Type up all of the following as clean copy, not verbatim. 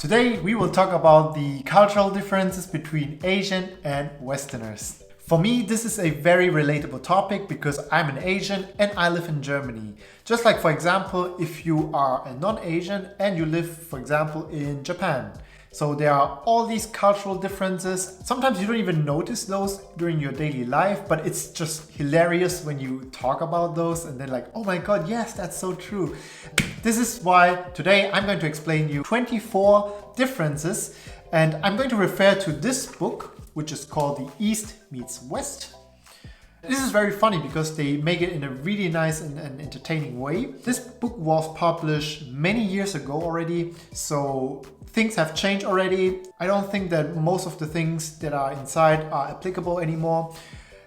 Today we will talk about the cultural differences between Asian and Westerners. For me, this is a very relatable topic because I'm an Asian and I live in Germany. Just like, for example, if you are a non-Asian and you live, for example, in Japan. So there are all these cultural differences. Sometimes you don't even notice those during your daily life, but it's just hilarious when you talk about those and then like, oh my god, yes, that's so true. This is why today I'm going to explain you 24 differences, and I'm going to refer to this book, which is called The East Meets West. This is very funny because they make it in a really nice and entertaining way. This book was published many years ago already, so things have changed already. I don't think that most of the things that are inside are applicable anymore.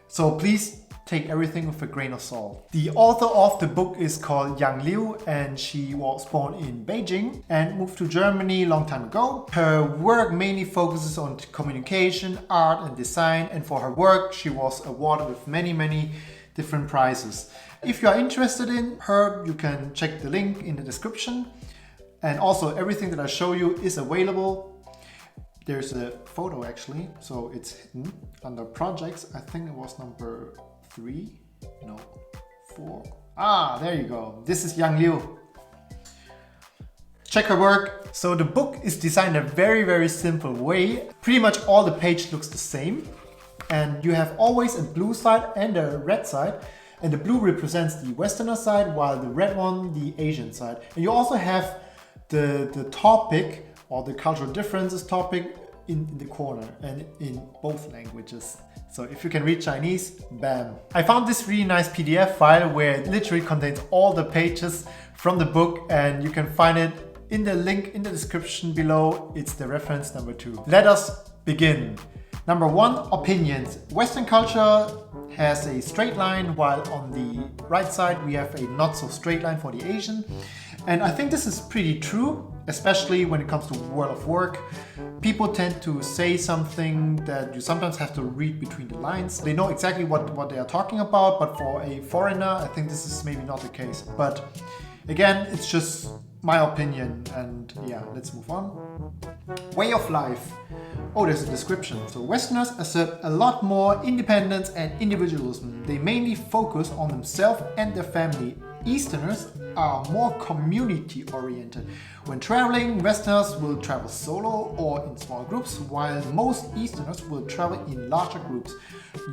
So please take everything with a grain of salt. The author of the book is called Yang Liu, and she was born in Beijing and moved to Germany a long time ago. Her work mainly focuses on communication, art and design, and for her work she was awarded with many different prizes. If you are interested in her, you can check the link in the description. And also everything that I show you is available. There's a photo actually, so it's hidden under projects. I think it was number 4. There you go. This is Yang Liu. Check her work. So the book is designed in a very simple way. Pretty much all the page looks the same. And you have always a blue side and a red side. And the blue represents the Westerner side, while the red one, the Asian side. And you also have the topic or the cultural differences topic in the corner and in both languages. So if you can read Chinese, bam. I found this really nice PDF file where it literally contains all the pages from the book, and you can find it in the link in the description below. It's the reference number 2. Let us begin. Number 1, opinions. Western culture has a straight line, while on the right side we have a not so straight line for the Asian. And I think this is pretty true, especially when it comes to world of work. People tend to say something that you sometimes have to read between the lines. They know exactly what they are talking about, but for a foreigner, I think this is maybe not the case. But again, it's just my opinion, and yeah, let's move on. Way of life. Oh, there's a description. So Westerners assert a lot more independence and individualism. They mainly focus on themselves and their family. Easterners are more community-oriented. When traveling, Westerners will travel solo or in small groups, while most Easterners will travel in larger groups.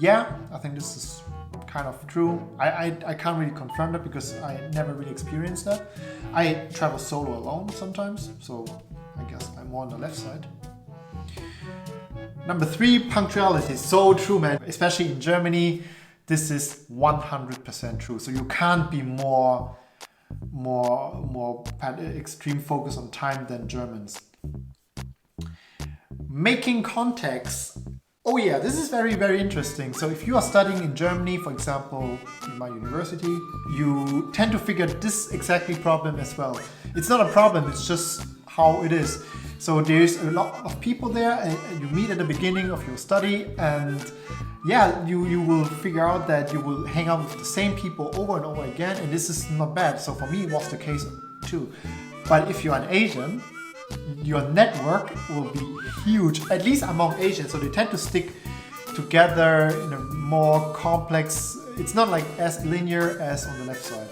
Yeah, I think this is kind of true. I can't really confirm that because I never really experienced that. I travel solo alone sometimes, so I guess I'm more on the left side. Number 3, punctuality. So true, man. Especially in Germany, this is 100% true. So you can't be more extreme focus on time than Germans. Making contacts. Oh yeah, this is very interesting. So if you are studying in Germany, for example, in my university, you tend to figure this exactly problem as well. It's not a problem, it's just how it is. So there's a lot of people there and you meet at the beginning of your study, and yeah, you will figure out that you will hang out with the same people over and over again, and this is not bad. So for me it was the case too. But if you're an Asian, your network will be huge, at least among Asians, so they tend to stick together in a more complex, it's not like as linear as on the left side.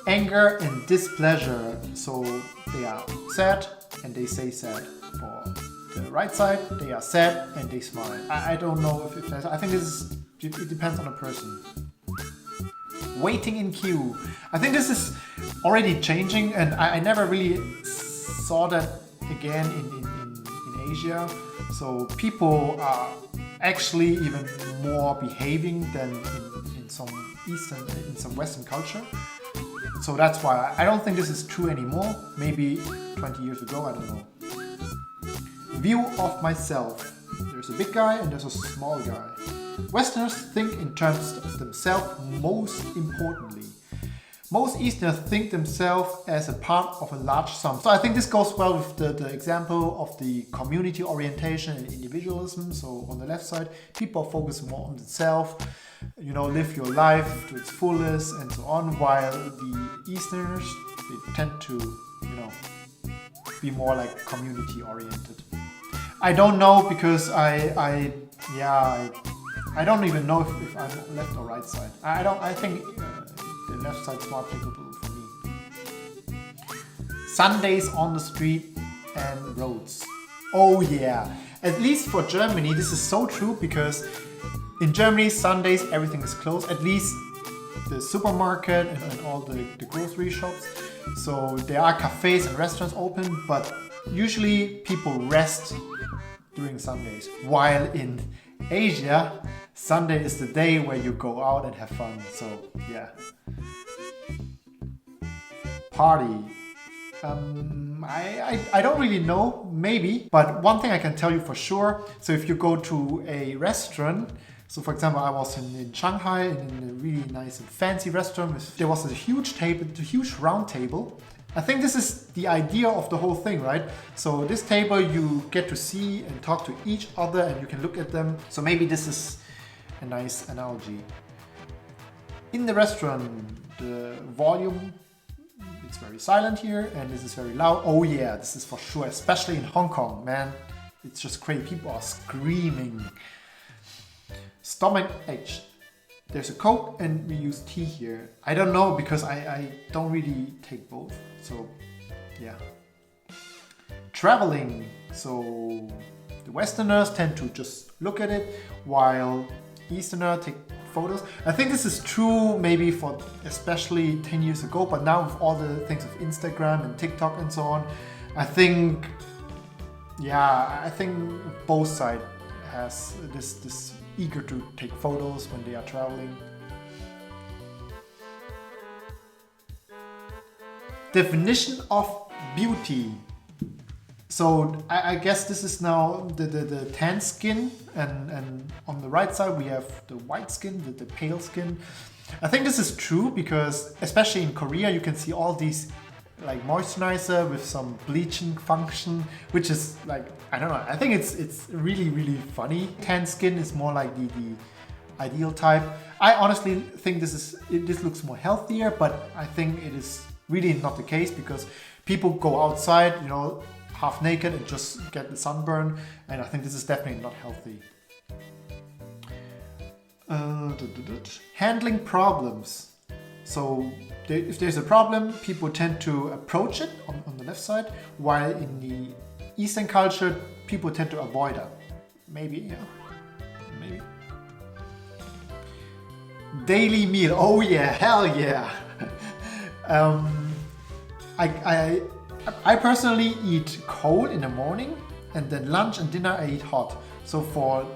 Anger and displeasure, so they are sad and they say sad. For the right side, they are sad and they smile. I don't know if that's, I think it depends on the person. Waiting in queue. I think this is already changing, and I never really saw that again in Asia. So people are actually even more behaving than in some Western culture. So that's why I don't think this is true anymore. Maybe 20 years ago, I don't know. View of myself. There's a big guy and there's a small guy. Westerners think in terms of themselves most importantly. Most Easterners think themselves as a part of a large sum. So I think this goes well with the example of the community orientation and individualism. So on the left side, people focus more on themselves, live your life to its fullest and so on, while the Easterners, they tend to, be more like community oriented. I don't know because I don't even know if I'm left or right side. I think the left side's more applicable for me. Sundays on the street and roads. Oh yeah, at least for Germany this is so true, because in Germany Sundays everything is closed, at least the supermarket and all the grocery shops. So there are cafes and restaurants open, but usually people rest during Sundays. While in Asia, Sunday is the day where you go out and have fun. So yeah. Party. I don't really know, maybe, but one thing I can tell you for sure. So if you go to a restaurant, so for example, I was in Shanghai in a really nice and fancy restaurant. There was a huge table, a huge round table. I think this is the idea of the whole thing, right? So this table you get to see and talk to each other and you can look at them. So maybe this is a nice analogy. In the restaurant, the volume, it's very silent here and this is very loud. Oh yeah, this is for sure, especially in Hong Kong, man. It's just crazy, people are screaming. Stomach ache. There's a Coke and we use tea here. I don't know because I don't really take both. So yeah. Traveling. So the Westerners tend to just look at it while Easterners take photos. I think this is true maybe for especially 10 years ago, but now with all the things of Instagram and TikTok and so on, I think both sides has this eager to take photos when they are traveling. Definition of beauty. So I guess this is now the tan skin, and on the right side we have the white skin, the pale skin. I think this is true because especially in Korea you can see all these like moisturizer with some bleaching function, which is like, I don't know, I think it's really funny. Tan skin is more like the ideal type. I honestly think this looks more healthier, but I think it is really not the case because people go outside, you know, half naked and just get the sunburn, and I think this is definitely not healthy. Handling problems. So if there's a problem, people tend to approach it on the left side, while in the Eastern culture, people tend to avoid it. Maybe, yeah. Maybe. Daily meal. Oh yeah, hell yeah. I personally eat cold in the morning, and then lunch and dinner I eat hot. So for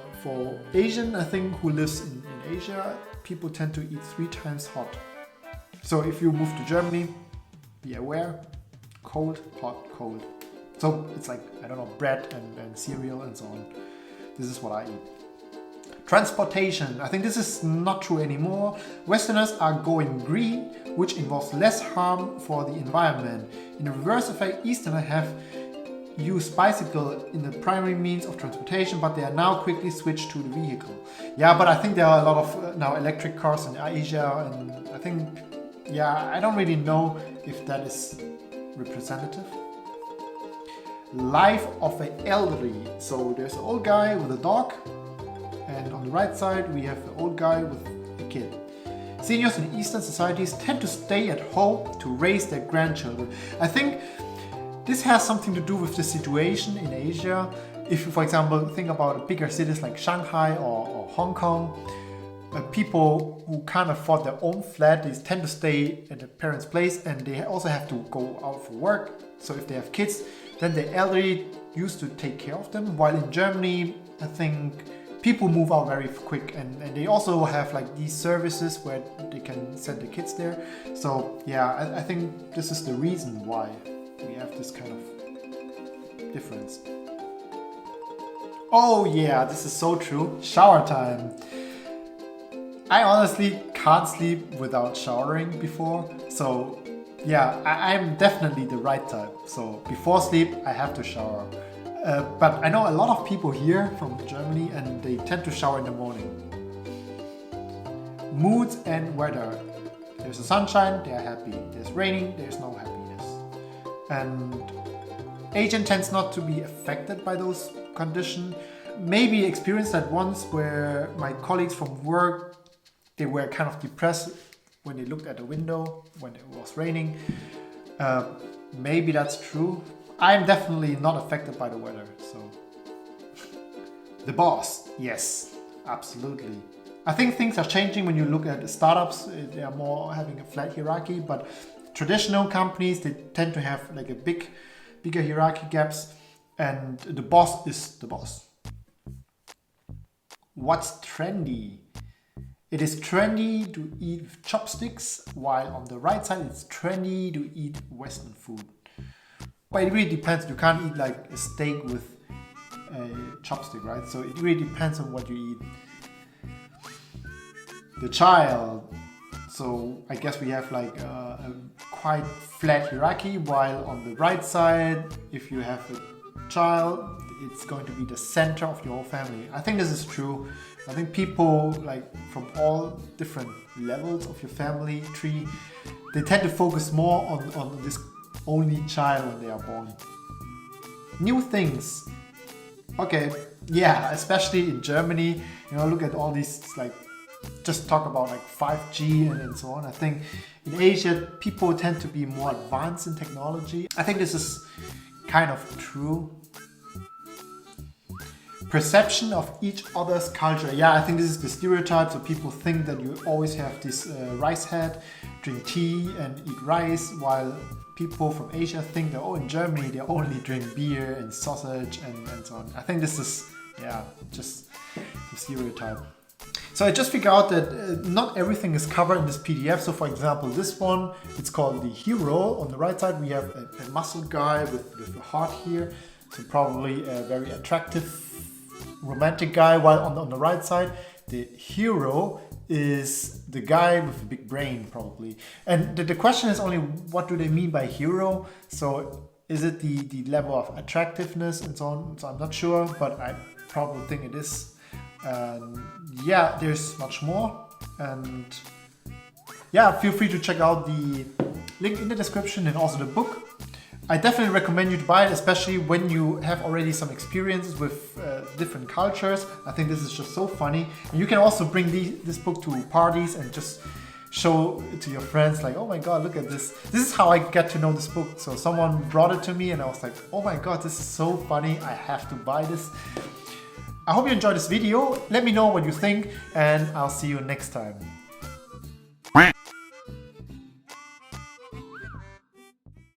Asian, I think, who lives in Asia, people tend to eat 3 times hot. So if you move to Germany, be aware, cold, hot, cold. So it's like, I don't know, bread and cereal and so on. This is what I eat. Transportation. I think this is not true anymore. Westerners are going green, which involves less harm for the environment. In the reverse effect, Easterners have used bicycle in the primary means of transportation, but they are now quickly switched to the vehicle. Yeah, but I think there are a lot of now electric cars in Asia, and I think, yeah, I don't really know if that is representative. Life of an elderly. So there's an old guy with a dog, and on the right side we have the old guy with a kid. Seniors in Eastern societies tend to stay at home to raise their grandchildren. I think this has something to do with the situation in Asia. If you, for example, think about bigger cities like Shanghai or Hong Kong, people who can't afford their own flat, they tend to stay at their parents' place, and they also have to go out for work. So if they have kids, then the elderly used to take care of them. While in Germany, I think people move out very quick, and they also have like these services where they can send the kids there. So yeah, I think this is the reason why we have this kind of difference. Oh yeah, this is so true. Shower time. I honestly can't sleep without showering before. So yeah, I'm definitely the right type. So before sleep, I have to shower. But I know a lot of people here from Germany, and they tend to shower in the morning. Moods and weather. There's a sunshine, they are happy. There's raining, there's no happiness. And Asian tends not to be affected by those conditions. Maybe experienced that once where my colleagues from work, they were kind of depressed when they looked at the window when it was raining. Maybe that's true. I'm definitely not affected by the weather, so. The boss, yes, absolutely. I think things are changing when you look at startups. They are more having a flat hierarchy, but traditional companies, they tend to have like a bigger hierarchy gaps, and the boss is the boss. What's trendy? It is trendy to eat with chopsticks, while on the right side it's trendy to eat Western food. But it really depends. You can't eat like a steak with a chopstick, right? So it really depends on what you eat. The child. So I guess we have like a quite flat hierarchy, while on the right side, if you have a child, it's going to be the center of your whole family. I think this is true. I think people like from all different levels of your family tree, they tend to focus more on this only child when they are born. New things. Okay, yeah, especially in Germany, you know, look at all these, like, just talk about like 5G and so on. I think in Asia, people tend to be more advanced in technology. I think this is kind of true. Perception of each other's culture. Yeah, I think this is the stereotype. So people think that you always have this rice hat, drink tea and eat rice, while people from Asia think that, oh, in Germany they only drink beer and sausage and so on. I think this is, yeah, just the stereotype. So I just figured out that not everything is covered in this PDF. So for example, this one, it's called the hero. On the right side, we have a muscle guy with a heart here. So probably a very attractive romantic guy, while on the right side, the hero is the guy with a big brain, probably. And the question is only, what do they mean by hero? So is it the level of attractiveness and so on? So I'm not sure, but I probably think it is. Yeah, there's much more. And yeah, feel free to check out the link in the description and also the book. I definitely recommend you to buy it, especially when you have already some experiences with different cultures. I think this is just so funny. And you can also bring this book to parties and just show it to your friends, like, oh my god, look at this. This is how I get to know this book. So someone brought it to me and I was like, oh my god, this is so funny. I have to buy this. I hope you enjoyed this video. Let me know what you think and I'll see you next time.